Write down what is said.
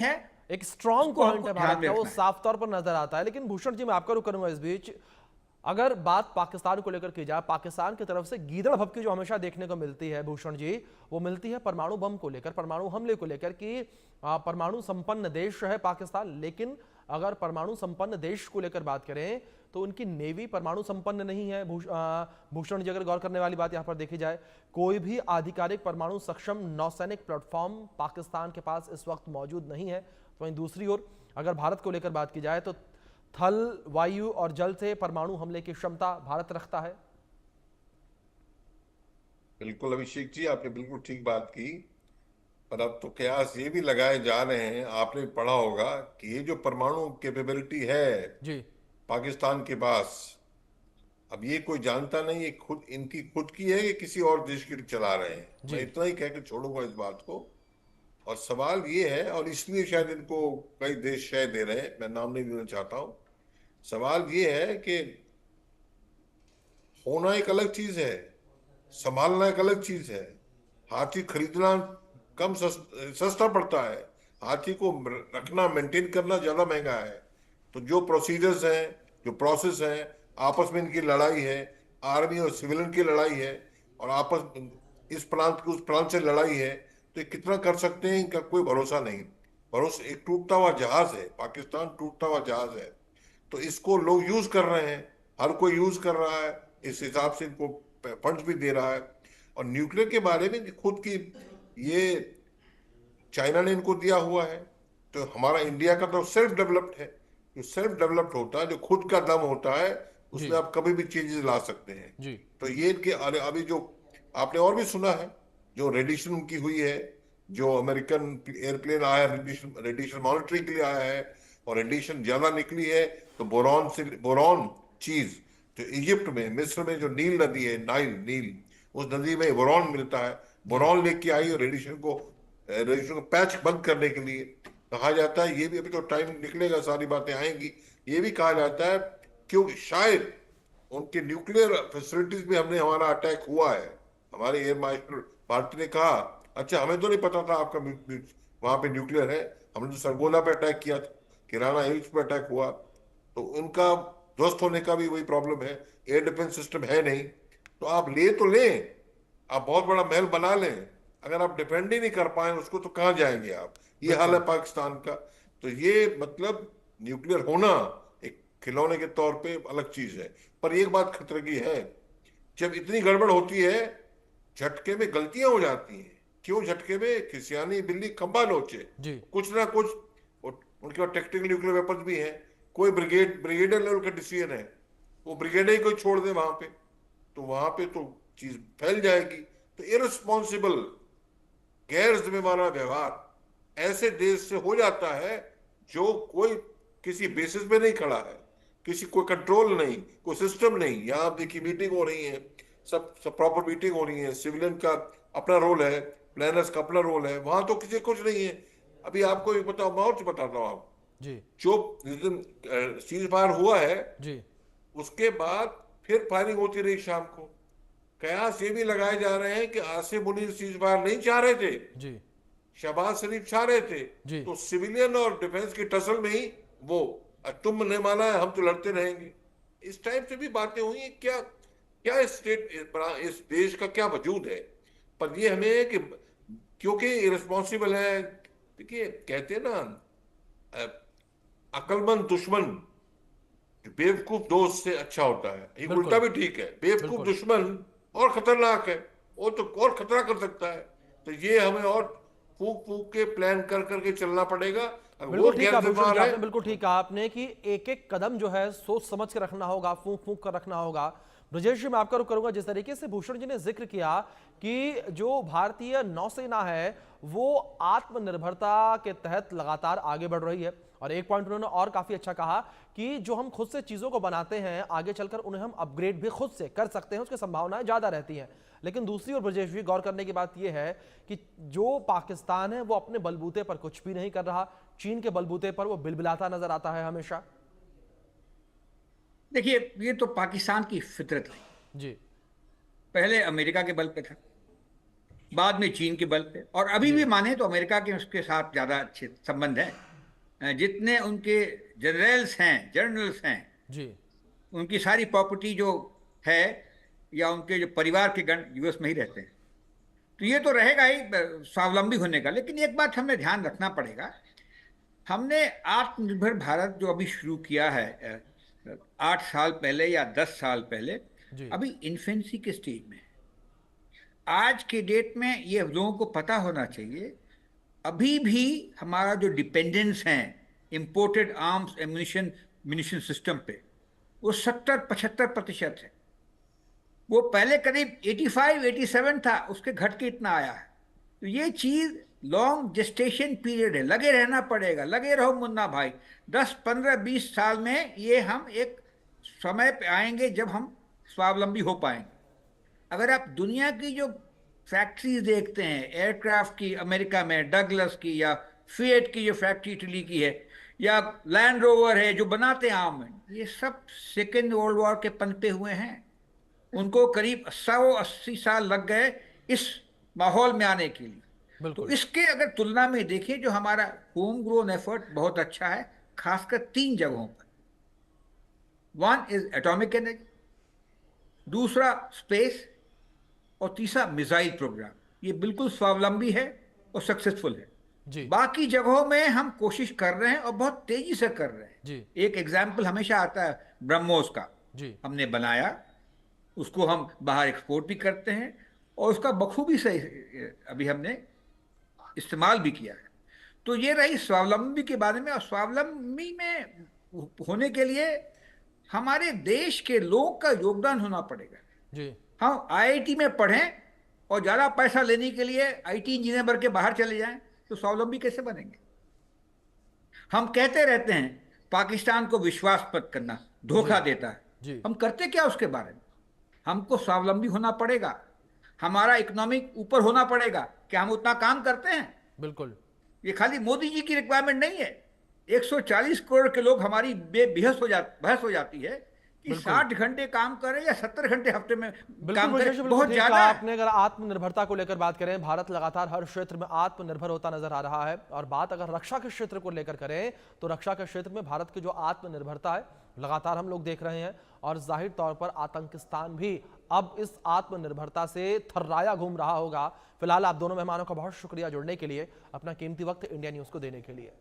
है, एक स्ट्रांग उसको पॉइंट हमको है ध्यान भारत में का, वो रखना है। साफ तौर पर नजर आता है। लेकिन भूषण जी, मैं आपका रुख करूंगा इस बीच। अगर बात पाकिस्तान को लेकर की जाए, पाकिस्तान की तरफ से गीदड़ भभकी जो हमेशा देखने को मिलती है भूषण जी, वो मिलती है परमाणु बम को लेकर, परमाणु हमले को लेकर, कि परमाणु संपन्न देश है पाकिस्तान। लेकिन अगर परमाणु संपन्न देश को लेकर बात करें तो उनकी नेवी परमाणु संपन्न नहीं है। भूषण जी, अगर गौर करने वाली बात यहां पर देखी जाए, कोई भी आधिकारिक परमाणु सक्षम नौसैनिक प्लेटफॉर्म पाकिस्तान के पास इस वक्त मौजूद नहीं है। तो वहीं दूसरी ओर अगर भारत को लेकर बात की जाए तो थल, वायु और जल से परमाणु हमले की क्षमता भारत रखता है। बिल्कुल अभिषेक जी, आपने बिल्कुल ठीक बात की। पर अब तो कयास ये भी लगाए जा रहे हैं, आपने पढ़ा होगा कि ये जो परमाणु कैपेबिलिटी है जी। पाकिस्तान के पास, अब ये कोई जानता नहीं ये खुद इनकी खुद की है कि किसी और देश की चला रहे हैं। मैं जी। इतना ही कह के छोड़ूंगा इस बात को। और सवाल ये है, और इसलिए शायद इनको कई देश शय दे रहे हैं, मैं नाम नहीं देना चाहता हूं। सवाल ये है कि होना एक अलग चीज है, संभालना एक अलग चीज है। हाथी खरीदना सस्ता पड़ता है, हाथी को रखना मेंटेन करना ज्यादा महंगा है। तो जो प्रोसीजर्स हैं, जो प्रोसेस हैं, आपस में इनकी लड़ाई है, आर्मी और सिविलियन की लड़ाई है, और आपस इस प्रांत की उस प्रांत से लड़ाई है। तो ये कितना कर सकते हैं इनका कोई भरोसा नहीं। भरोसा, एक टूटता हुआ जहाज है पाकिस्तान, टूटता हुआ जहाज है। तो इसको लोग यूज कर रहे हैं, हर कोई यूज कर रहा है, इस हिसाब से इनको फंड्स भी दे रहा है। और न्यूक्लियर के बारे में खुद की ये चाइना ने इनको दिया हुआ है। तो हमारा इंडिया का तो सेल्फ डेवलप्ड है। जो सेल्फ डेवलप्ड होता है, जो खुद का दम होता है, जी। उसमें आप कभी भी चेंजेस ला सकते हैं। जी। तो ये इनके अभी जो आपने और भी सुना है, जो रेडिएशन उनकी हुई है, जो अमेरिकन एयरप्लेन आया रेडिएशन रेडिएशन मॉनिटरिंग के लिए आया है, और रेडिएशन ज्यादा निकली है, तो बोरॉन चीज, जो इजिप्ट में, मिस्र में जो नील नदी है, नील, उस नदी में बोरॉन मिलता है। जी। बोरॉन लेके आई और रेडिएशन को पैच बंद करने के लिए कहा जाता है। ये भी अभी तो टाइम निकलेगा, सारी बातें आएंगी। ये भी कहा जाता है क्योंकि शायद उनके न्यूक्लियर फैसिलिटीज में हमने हमारा अटैक हुआ है। हमारे एयर मार्शल भारती ने कहा, अच्छा हमें तो नहीं पता था आपका वहां पे न्यूक्लियर है। हमने तो सरगोला पे अटैक किया था, किराना हिल्स पे अटैक हुआ। तो उनका ध्वस्त होने का भी वही प्रॉब्लम है, एयर डिफेंस सिस्टम है नहीं। तो आप ले तो लें, आप बहुत बड़ा महल बना लें, अगर आप डिफेंड ही नहीं कर पाए उसको तो कहाँ जाएंगे आप। ये हाल है बिल्कुल। पाकिस्तान का। तो ये मतलब न्यूक्लियर होना एक खिलौने के तौर पे अलग चीज है। पर एक बात खतरे की है, जब इतनी गड़बड़ होती है, झटके में गलतियां हो जाती हैं। क्यों झटके में? खिसियानी बिल्ली खंबा नोचे। जी। कुछ ना कुछ उनके पास टेक्टिकल न्यूक्लियर वेपन्स भी हैं। कोई ब्रिगेडियर लेवल का डिसीजन है, वो ब्रिगेड ही कोई छोड़ दे वहां पे, तो वहां पे तो चीज फैल जाएगी। तो इररिस्पॉन्सिबल, गैर जिम्मेवार व्यवहार ऐसे देश से हो जाता है जो कोई किसी बेसिस पे नहीं खड़ा है, किसी कोई कंट्रोल नहीं, कोई सिस्टम नहीं। यहाँ आप देखिए मीटिंग हो रही है, सब प्रॉपर मीटिंग हो रही है, सिविलियन का अपना रोल है, प्लानर्स का अपना रोल है, वहां तो किसी कुछ नहीं है। अभी आपको एक बताओ, मैं और बताता हूँ आप, जी। जो जिस दिन सीज फायर हुआ है, जी। उसके बाद फिर फायरिंग होती रही शाम को। कयास ये भी लगाए जा रहे हैं कि आसिफ मुनीर सीज फायर नहीं चाह रहे थे, जी। शहबाज शरीफ चाह रहे थे। जी। तो सिविलियन और डिफेंस की टसल में ही वो, तुम ने माना है हम तो लड़ते रहेंगे, इस टाइप से भी बातें हुई हैं। क्या क्या इस देश का क्या वजूद है। पर ये हमें कि क्योंकि इरेस्पॉन्सिबल है। देखिए कहते हैं ना, अ, अक्लमंद दुश्मन बेवकूफ दोस्त से अच्छा होता है। एक उल्टा बिल्कुल। भी ठीक है, बेवकूफ बिल्कुल। दुश्मन और खतरनाक है, वो तो और खतरा कर सकता है। तो ये हमें और फूक फूक के प्लान कर करके चलना पड़ेगा। अगर वो बिल्कुल ठीक गैर है भूषण जी, जिम्मेदार है। आपने बिल्कुल ठीक कहा आपने कि एक एक कदम जो है सोच समझ के रखना होगा, फूंक फूंक कर रखना होगा। ब्रजेश जी, मैं आपका रुख करूंगा। जिस तरीके से भूषण जी ने जिक्र किया कि जो भारतीय नौसेना है वो आत्मनिर्भरता के तहत लगातार आगे बढ़ रही है, और एक पॉइंट उन्होंने और काफी अच्छा कहा कि जो हम खुद से चीजों को बनाते हैं आगे चलकर उन्हें हम अपग्रेड भी खुद से कर सकते हैं, उसकी संभावनाएं ज्यादा रहती हैं। लेकिन दूसरी ओर ब्रजेश जी, गौर करने की बात यह है कि जो पाकिस्तान है वो अपने बलबूते पर कुछ भी नहीं कर रहा, चीन के बलबूते पर वो बिलबिलाता नजर आता है हमेशा। देखिए, ये तो पाकिस्तान की फितरत रही। जी। पहले अमेरिका के बल पे था, बाद में चीन के बल पे, और अभी भी माने तो अमेरिका के उसके साथ ज्यादा अच्छे संबंध हैं। जितने उनके जनरल्स हैं, जी उनकी सारी प्रॉपर्टी जो है या उनके जो परिवार के गण यूएस में ही रहते हैं। तो ये तो रहेगा ही स्वावलंबी होने का। लेकिन एक बात हमें ध्यान रखना पड़ेगा, हमने आत्मनिर्भर भारत जो अभी शुरू किया है 8 साल पहले या 10 साल पहले, जी अभी इन्फेंसी के स्टेज में है। आज के डेट में ये लोगों को पता होना चाहिए, अभी भी हमारा जो डिपेंडेंस है imported arms ammunition munition system पे, वो 70-75% है। वो पहले करीब 85-87 था, उसके घट के इतना आया है। तो ये चीज लॉन्ग जेस्टेशन पीरियड है, लगे रहना पड़ेगा। लगे रहो मुन्ना भाई, 10-15-20 साल में ये हम एक समय पे आएंगे जब हम स्वावलंबी हो पाएंगे। अगर आप दुनिया की जो फैक्ट्रीज देखते हैं एयरक्राफ्ट की, अमेरिका में डगलस की, या फिएट की जो फैक्ट्री इटली की है, या लैंड रोवर है जो बनाते हैं आर्म, ये सब सेकेंड वर्ल्ड वॉर के पनपे हुए हैं। उनको करीब 180 साल लग गए इस माहौल में आने के लिए। तो बिल्कुल इसके अगर तुलना में देखें, जो हमारा होम ग्रोन एफर्ट बहुत अच्छा है, खासकर 3 जगहों पर। वन इज एटॉमिक एनर्जी, दूसरा स्पेस, और तीसरा मिसाइल प्रोग्राम। ये बिल्कुल स्वावलंबी है और सक्सेसफुल है। जी बाकी जगहों में हम कोशिश कर रहे हैं और बहुत तेजी से कर रहे हैं। जी एक एग्जाम्पल हमेशा आता है ब्रह्मोस का, जी हमने बनाया, उसको हम बाहर एक्सपोर्ट भी करते हैं, और उसका बखूबी से अभी हमने इस्तेमाल भी किया है। तो ये रही स्वावलंबी के बारे में। और स्वावलंबी में होने के लिए हमारे देश के लोग का योगदान होना पड़ेगा। जी हम आईआईटी में पढ़ें और ज़्यादा पैसा लेने के लिए आईटी इंजीनियर बन के बाहर चले जाएं, तो स्वावलंबी कैसे बनेंगे? हम कहते रहते हैं पाकिस्तान को विश्वास मत करना, धोखा देता है। जी हम करते क्या उसके बारे में? हमको स्वावलंबी होना पड़ेगा, हमारा इकोनॉमिक ऊपर होना पड़ेगा। क्या हम उतना काम करते हैं? बिल्कुल ये खाली मोदी जी की रिक्वायरमेंट नहीं है। 140 करोड़ के लोग, हमारी बहस हो जाती है कि बिल्कुल 60 घंटे काम करें या 70 घंटे हफ्ते में बिल्कुल काम विशेष, करें, बिल्कुल बहुत ठीक ज्यादा कहा है। आपने। अगर आत्मनिर्भरता को लेकर बात करें, भारत लगातार हर क्षेत्र में आत्मनिर्भर होता नजर आ रहा है। और बात अगर रक्षा के क्षेत्र को लेकर करें, तो रक्षा के क्षेत्र में भारत की जो आत्मनिर्भरता है लगातार हम लोग देख रहे हैं। और जाहिर तौर पर आतंकिस्तान भी अब इस आत्मनिर्भरता से थर्राया घूम रहा होगा। फिलहाल आप दोनों मेहमानों का बहुत शुक्रिया जुड़ने के लिए, अपना कीमती वक्त इंडिया न्यूज को देने के लिए।